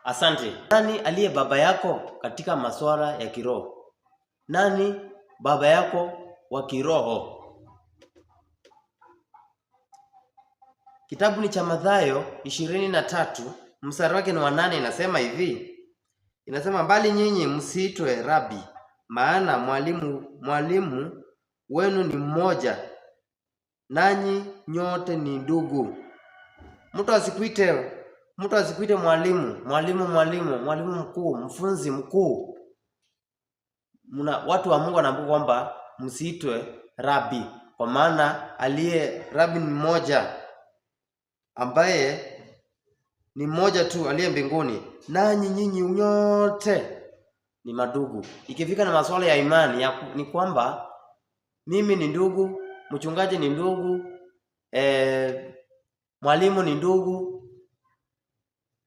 Asante. Nani aliye baba yako katika masuala ya kiroho? Nani baba yako wa kiroho? Kitabu ni cha Mathayo 23 mstari wake ni wa 8, inasema hivi. Inasema, bali nyinyi msiitwe rabi, maana mwalimu wenu ni mmoja, nanyi nyote ni ndugu. Mtu asikuite mwalimu mkuu, mfunzi mkuu. Watu wa Mungu wanaambiwa kwamba msiitwe rabi, kwa maana aliye rabi ni mmoja, ambaye ni mmoja tu, aliye mbinguni, nanyi nyinyi nyote ni madugu. Ikifika na masuala ya imani ni kwamba mimi ni ndugu, mchungaji ni ndugu, mwalimu ni ndugu,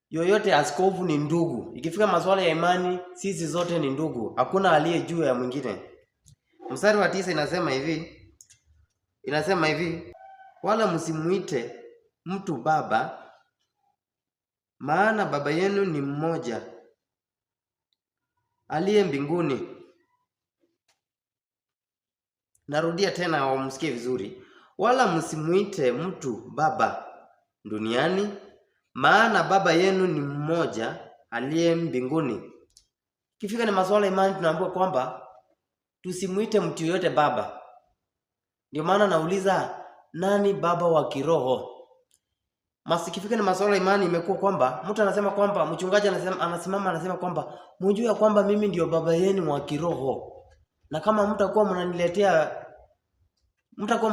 yoyote, askofu ni ndugu. Ikifika masuala ya imani, sisi zote ni ndugu, hakuna aliye juu ya mwingine. Mstari wa 9 inasema hivi, wala msimuite mtu baba, maana baba yenu ni mmoja, aliye mbinguni. Narudia tena wamsikie vizuri. Wala msimuite mtu baba duniani, maana baba yenu ni mmoja, aliye mbinguni. Kifika ni masuala imani, tunaambiwa kwamba tusimuite mtu yote baba. Ndio maana nauliza, nani baba wa kiroho? Masikifika ni masuala imani, imekuwa kwamba mtu anasema kwamba mchungaji anasema kwamba mjue kwamba mimi ndio baba yenu wa kiroho. Na kama mtakuwa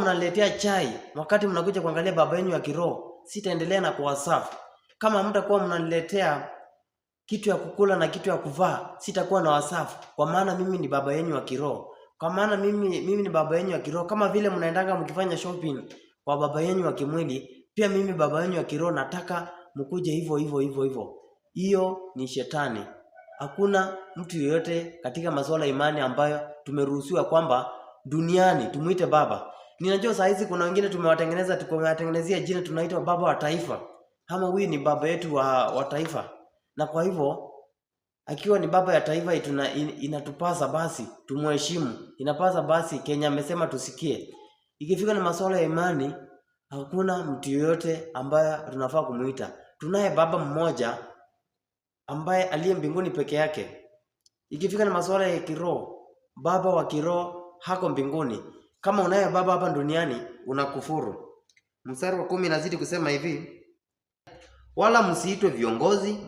mnaniletea chai wakati mnakuja kuangalia baba yenu wa kiroho, sitaendelea na kuwasafu. Kama mtakuwa mnaniletea kitu ya kukula na kitu ya kuvaa, sitakuwa na wasafu, kwa maana mimi ni baba yenu wa kiroho. Kwa maana mimi ni baba yenu wa kiroho. Kama vile mnaendanga mkifanya shopping kwa baba yenu wa kimwili, pia mimi baba yenu wa kiroho nataka mkuje hivyo. Hiyo ni shetani. Hakuna mtu yeyote katika masuala imani ambayo tumeruhusiwa kwamba duniani tumuite baba. Ninajua saa hizi kuna wengine tumewatengenezea jina, tunaitwa baba wa taifa. Ama huyu ni baba yetu wa taifa. Na kwa hivyo akiwa ni baba ya taifa, inatupasa basi tumheshimu. Inapasa basi Kenya amesema tusikie. Ikifika na masuala ya imani, hakuna mtu yoyote ambaye tunafaa kumuita. Tunaye baba mmoja ambaye aliye mbinguni peke yake. Ikifika na masuala ya kiroho, baba wa kiroho hako mbinguni. Kama unaye baba hapa duniani, unakufuru. Mstari wa 10 inazidi kusema hivi, wala msiitwe viongozi,